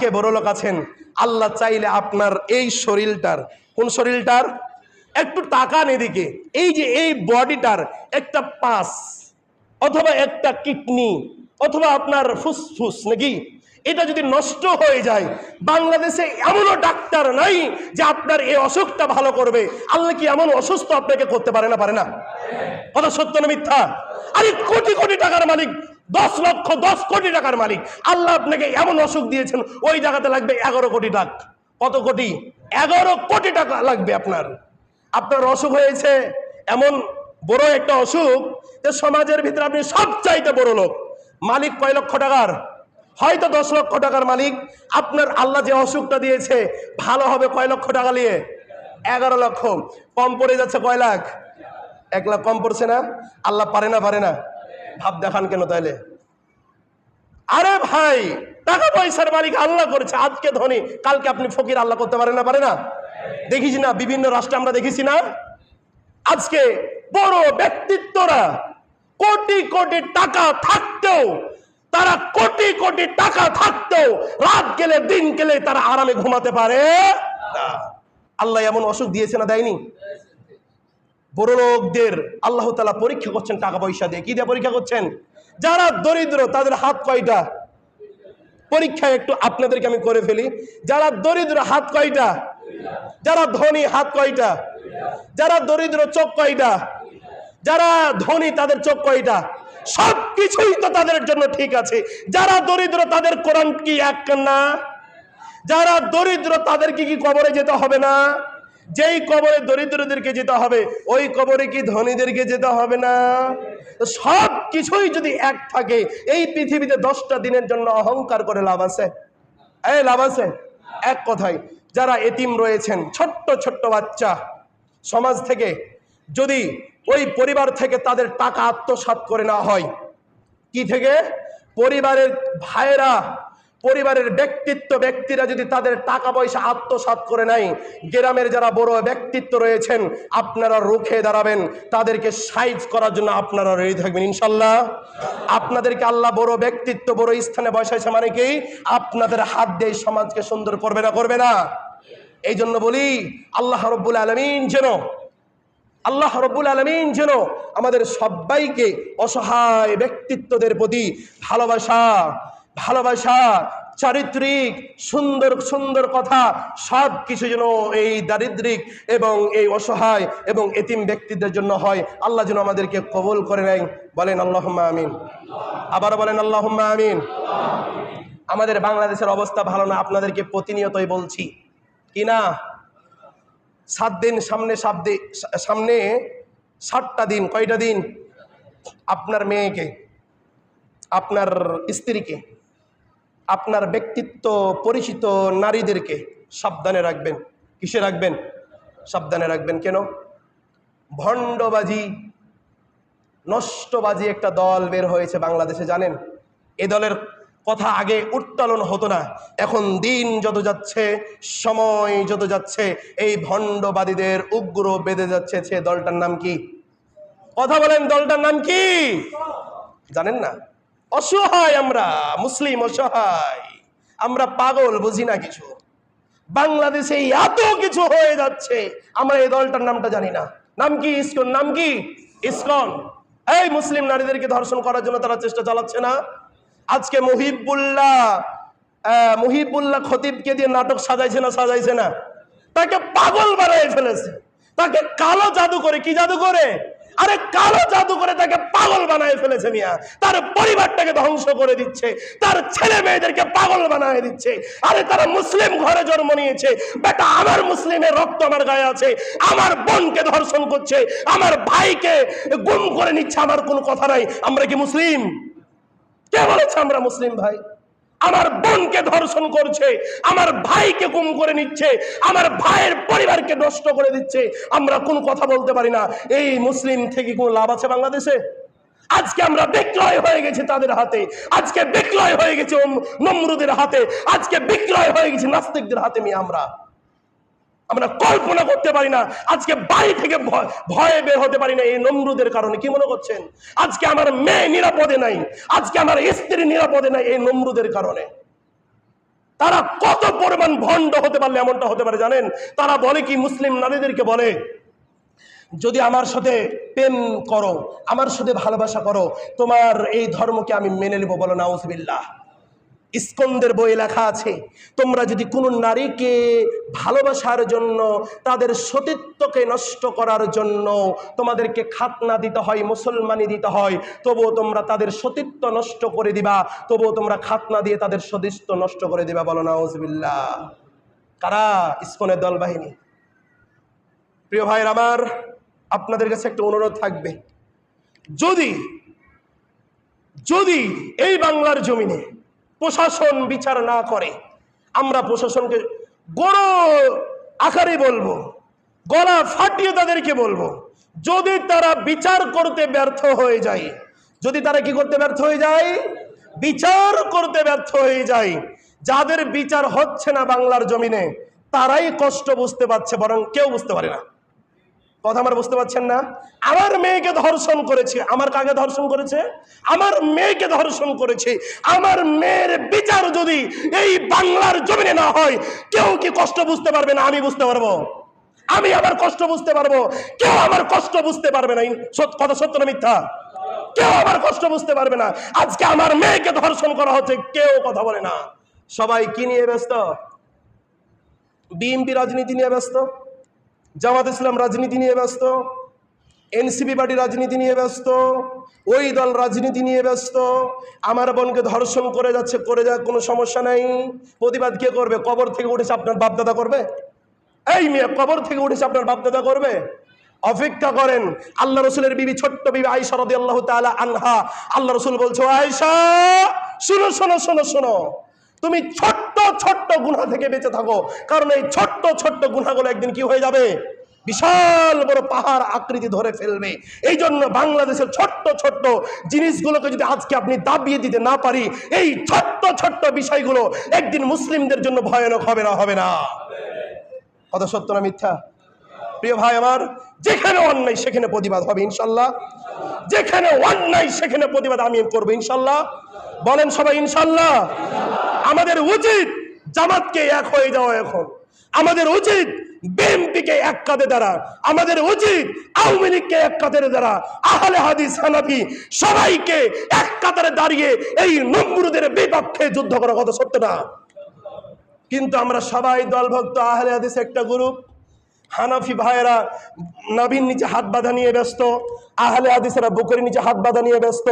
যাকে বড় লোক আছেন, আল্লাহ চাইলে আপনার এই শরীরটার, কোন শরীরটার, একটু তাকান এদিকে, এই যে এই বডিটার একটা পাস অথবা একটা কিডনি অথবা আপনার ফুসফুস নাকি, এটা যদি নষ্ট হয়ে যায়, বাংলাদেশে এমনও ডাক্তার নাই যে আপনার এই অসুখটা ভালো করবে। আল্লাহ কি এমন অসুস্থ আপনাকে করতে পারে না? পারে না? কথা সত্য না মিথ্যা? আরে কোটি কোটি টাকার মালিক, 10 লক্ষ 10 কোটি টাকার মালিক, আল্লাহ আপনাকে এমন অসুখ দিয়েছেন, ওই জায়গাতে লাগবে 11 কোটি টাকা। কত কোটি? 11 কোটি টাকা লাগবে আপনার। আপনার অসুখ হয়েছে এমন বড় একটা অসুখ যে সমাজের ভিতরে আপনি সবচাইতে বড় লোক, মালিক কয় লক্ষ টাকার, হয়তো 10 লক্ষ টাকার মালিক। আপনার আল্লাহ যে অসুখটা দিয়েছে ভালো হবে কয় লক্ষ টাকা নিয়ে? 11 লক্ষ। কম পড়ে যাচ্ছে কয় লাখ? 1 লাখ কম পড়ছে না? আল্লাহ পারে না? পারে না? ভাব দেখান কেন তাইলে? আরে ভাই, টাকা পয়সার মালিক আল্লাহ করেছে, আজকে ধনী কালকে আপনি ফকির, আল্লাহ করতে পারে না? পারে না? দেখিস না বিভিন্ন রাষ্ট্রে আমরা দেখেছি না, আজকে বড় ব্যক্তিত্বরা কোটি কোটি টাকা থাকতেও, তারা কোটি কোটি টাকা থাকতেও রাত গেলে দিন গেলে তারা আরামে ঘুমাতে পারে না। আল্লাহ এমন অসুখ দিয়েছে না দেয়নি? বড় লোকদের আল্লাহ তাআলা পরীক্ষা করছেন টাকা পয়সা দিয়ে। কি দিয়ে পরীক্ষা করছেন? যারা দরিদ্র তাদের হাত কয়টা? পরীক্ষা একটু আপনাদেরকে আমি করে ফেলি, যারা দরিদ্র হাত কয়টা? যারা ধনী হাত কয়টা? যারা দরিদ্র চোখ কয়টা? যারা ধনী তাদের চোখ কয়টা? সবকিছুই তো তাদের জন্য ঠিক আছে। যারা দরিদ্র তাদের কোরআন কি এক না? যারা দরিদ্র তাদেরকে কি কবরে যেতে হবে না? যেই কবরে দরিদ্রদেরকে যেতে হবে ওই কবরে কি ধনীদেরকে যেতে হবে না? সব কিছুই যদি এক থাকে, এই পৃথিবীতে 10টা দিনের জন্য অহংকার করে লাভ আছে? এই লাভ আছে? এক কথায়, যারা এতিম রয়েছেন, ছোট্ট ছোট্ট বাচ্চা, সমাজ থেকে যদি ওই পরিবার থেকে তাদের টাকা আত্মসাৎ করে নেওয়া হয়, কি থেকে? পরিবারের ভাইরা, পরিবারের ব্যক্তিরা যদি তাদের টাকা পয়সা আত্মসাৎ করে নেয়, গ্রামের যারা বড় ব্যক্তিত্ব রয়েছেন আপনারা রুখে দাঁড়াবেন, তাদেরকে সাইজ করার জন্য আপনারা রেডি থাকবেন ইনশাল্লাহ। আপনাদেরকে আল্লাহ বড় ব্যক্তিত্ব, বড় স্থানে বসাইছে মানে কি? আপনাদের হাত দিয়ে সমাজকে সুন্দর করবে না? করবে না? এই জন্য বলি আল্লাহ রব্বুল আলামিন যেন আমাদের সবাইকে অসহায় ব্যক্তিত্বদের প্রতি ভালোবাসা, চারিত্রিক সুন্দর সুন্দর কথা সব কিছু যেন এই দারিদ্রিক এবং এই অসহায় এবং এতিম ব্যক্তিদের জন্য হয়। আল্লাহ যেন আমাদেরকে কবুল করে নেয়। বলেন আল্লাহুম্মা আমিন। আবার বলেন আল্লাহুম্মা আমিন। আমাদের বাংলাদেশের অবস্থা ভালো না, আপনাদেরকে প্রতিনিয়তই বলছি কি না? 7 দিন সামনে 7টা দিন, কয়টা দিন? আপনার মেয়েকে, আপনার স্ত্রীকে, আপনার ব্যক্তিত্ব পরিচিত নারীদেরকে সাবধানে রাখবেন। কিসে রাখবেন? সাবধানে রাখবেন। কেন? ভণ্ডবাজি, নষ্টবাজি একটা দল বের হয়েছে বাংলাদেশে, জানেন? এ দলের কথা আগে উত্তোলন হতো না, এখন দিন যত যাচ্ছে, সময় যত যাচ্ছে, এই ভণ্ডবাদীদের উগ্র বেঁধে যাচ্ছে। সে দলটার নাম কি? কথা বলেন, দলটার নাম কি? জানেন না? অসহায় আমরা, মুসলিম অসহায়, আমরা পাগল, বুঝি না কিছু। বাংলাদেশে এত কিছু হয়ে যাচ্ছে, আমরা এই দলটার নামটা জানি না। নাম কি? ইসকন। নাম কি? ইসকন। এই মুসলিম নারীদেরকে ধর্ষণ করার জন্য তারা চেষ্টা চালাচ্ছে না? আজকে মুহিবুল্লাহ খতিবকে দিয়ে নাটক সাজাইছে না? তাকে পাগল বানিয়ে ফেলেছে, তাকে কালো জাদু করে, কি জাদু করে? আরে কালো জাদু করে তাকে পাগল বানায় ফেলেছে মিয়া। তার পরিবারটাকে ধ্বংস করে দিচ্ছে, তার ছেলে মেয়েদেরকে পাগল বানায় দিচ্ছে। আরে তারা মুসলিম ঘরে জন্ম নিয়েছে, বেটা আমার মুসলিমের রক্ত আমার গায়ে আছে, আমার বোনকে ধর্ষণ করছে, আমার ভাইকে গুম করে নিচ্ছে, আমার কোনো কথা নাই। আমরা কি মুসলিম? কে বলেছে আমরা মুসলিম ভাই? আমার বোনকে ধর্ষণ করছে, আমার ভাইকে গুম করে নিচ্ছে, আমার ভাইয়ের পরিবারকে নষ্ট করে দিচ্ছে, আমরা কোনো কথা বলতে পারি না। এই মুসলিম থেকে কোনো লাভ আছে বাংলাদেশে? আজকে আমরা বিক্রয় হয়ে গেছি তাদের হাতে, আজকে বিক্রয় হয়ে গেছে নমরুদের হাতে, আজকে বিক্রয় হয়ে গেছে নাস্তিকদের হাতে। আমরা কল্পনা করতে পারি না, আজকে বাড়ি থেকে ভয়ে বের হতে পারি না এই নমরুদের কারণে। কি মনে করছেন আজকে আমার মেয়ে নিরাপদে নাই, আজকে আমার স্ত্রী নিরাপদে নাই এই নমরুদের কারণে? তারা কত পরিমাণ ভণ্ড হতে পারলে এমনটা হতে পারে জানেন? তারা বলে কি, মুসলিম নারীদেরকে বলে, যদি আমার সাথে প্রেম করো, আমার সাথে ভালোবাসা করো, তোমার এই ধর্মকে আমি মেনে নেব। বলো নাউজুবিল্লাহ। ইস্কন্দের বইয়ে লেখা আছে, তোমরা যদি কোনো নারীকে ভালোবাসার জন্য, তাদের সতীত্বকে নষ্ট করার জন্য তোমাদেরকে খাতনা দিতে হয়, মুসলমানি দিতে হয়, তবুও তোমরা তাদের সতীত্ব নষ্ট করে দিবা, তবুও তোমরা খাতনা দিয়ে তাদের সতীত্ব নষ্ট করে দিবা। বলো নাউজুবিল্লাহ। কারা? ইস্কনের দল বাহিনী। প্রিয় ভাইয়ের আমার, আপনাদের কাছে একটা অনুরোধ থাকবে, যদি যদি এই বাংলার জমিনে প্রশাসন বিচার না করে, আমরা প্রশাসনকে বড় আকারে বলবো, গলা ফাটিয়ে তাদেরকে বলবো, যদি তারা বিচার করতে ব্যর্থ হয়ে যায়, যদি তারা কি করতে ব্যর্থ হয়ে যায়? বিচার করতে ব্যর্থ হয়ে যায়। যাদের বিচার হচ্ছে না বাংলার জমিনে, তারাই কষ্ট বুঝতে পারছে, বরং কেউ বুঝতে পারে না। কথা আমার বুঝতে পারছেন না? আমার মেয়েকে ধর্ষণ করেছে, আমার কাকে ধর্ষণ করেছে? আমার মেয়েকে ধর্ষণ করেছে। আমার মেয়ের বিচার যদি এই বাংলার জমিনে না হয়, কেউ কি কষ্ট বুঝতে পারবে না? আমি বুঝতে পারবো, আমি আমার কষ্ট বুঝতে পারবো, কেউ আমার কষ্ট বুঝতে পারবে না। কথা সত্য না মিথ্যা? কেউ আমার কষ্ট বুঝতে পারবে না। আজকে আমার মেয়েকে ধর্ষণ করা হচ্ছে, কেউ কথা বলে না। সবাই কি নিয়ে ব্যস্ত? বিএনপি রাজনীতি নিয়ে ব্যস্ত, জামাত ইসলাম রাজনীতি নিয়ে ব্যস্ত, এনসিপি পার্টি রাজনীতি নিয়ে ব্যস্ত, ওই দল রাজনীতি নিয়ে ব্যস্ত। আমার বোনকে ধর্ষণ করে যাচ্ছে, করে যাক, কোনো সমস্যা নাই। প্রতিবাদ কে করবে? কবর থেকে উঠেছে আপনার বাপদাদা করবে? এই মেয়ে, কবর থেকে উঠেছে আপনার বাপদাদা করবে? অপেক্ষা করেন। আল্লাহ রসুলের বিবি, ছোট্ট বিবি আয়েশা রাদিয়াল্লাহু তাআলা আনহা, আল্লাহ রসুল বলছে, আয়েশা শোনো শোনো শোনো শোনো, তুমি ছোট্ট ছোট্ট গুনাহ থেকে বেঁচে থাকো, কারণ এই ছোট্ট ছোট্ট গুনাহগুলো একদিন কি হয়ে যাবে? বিশাল বড় পাহাড় আকৃতি ধরে ফেলবে। এই জন্য বাংলাদেশের ছোট্ট ছোট্ট জিনিসগুলোকে যদি আজকে আপনি দাবিয়ে দিতে না পারি, এই ছোট্ট ছোট্ট বিষয়গুলো একদিন মুসলিমদের জন্য ভয়ানক হবে না? হবে না? কথা সত্য না মিথ্যা? প্রিয় ভাই আমার, যেখানে অন্যায় সেখানে প্রতিবাদ হবে ইনশাল্লাহ। যেখানে অন্যায় সেখানে প্রতিবাদ আমি করবো ইনশাল্লাহ। বলেন সবাই ইনশাল্লাহ। আমাদের উচিত জামাতকে এক হয়ে যাওয়া। এখন আমাদের উচিত বিএনপিকে এক কাঁধে দ্বারা, আমাদের উচিত আওয়ামী লীগকে এক কাতারে দ্বারা, আহলে হাদিস হানাফি সবাইকে এক কাতারে দাঁড়িয়ে এই নমরুদের বিপক্ষে যুদ্ধ করার কথা সত্য না? কিন্তু আমরা সবাই দলভক্ত, আহলে হাদিস একটা গ্রুপ। হানাফি ভাইয়েরা নবীর নিচে হাত বাঁধা নিয়ে ব্যস্ত, আহলে হাদিসেরা বুকের নিচে হাত বাঁধা নিয়ে ব্যস্ত,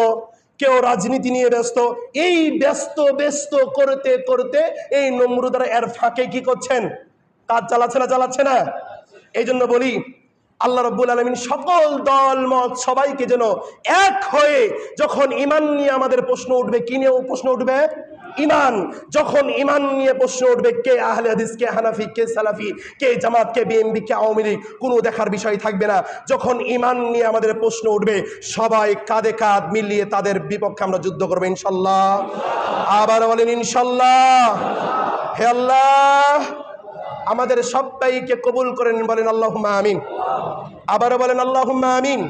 কেউ রাজনীতি নিয়ে ব্যস্ত। এই ব্যস্ত ব্যস্ত করতে করতে এই নমরুদরা এর ফাঁকে কি করছেন? কাজ চালাচ্ছে না? চালাচ্ছে না? এই জন্য বলি, আল্লাহ রাব্বুল আলামিন সকল দল মত সবাইকে যেন এক হয়ে, যখন ঈমান নিয়ে আমাদের প্রশ্ন উঠবে, কি নিয়ে প্রশ্ন উঠবে? ঈমান। যখন ঈমান নিয়ে প্রশ্ন উঠবে, কে আহলে হাদিস, কে হানাফি, কে সালাফি, কে জামাত, কে বিএনপি, কে আওয়ামী লীগ, কোনো দেখার বিষয় থাকবে না। যখন ঈমান নিয়ে আমাদের প্রশ্ন উঠবে, সবাই কাঁধে কাঁধ মিলিয়ে তাদের বিপক্ষে আমরা যুদ্ধ করবো ইনশাল্লাহ। আবার বলেন ইনশাল্লাহ। হে আল্লাহ, আমাদের সবাইকে কবুল করেন, বলেন আল্লাহুম্মা আমিন। আবারও বলেন আল্লাহুম্মা আমিন।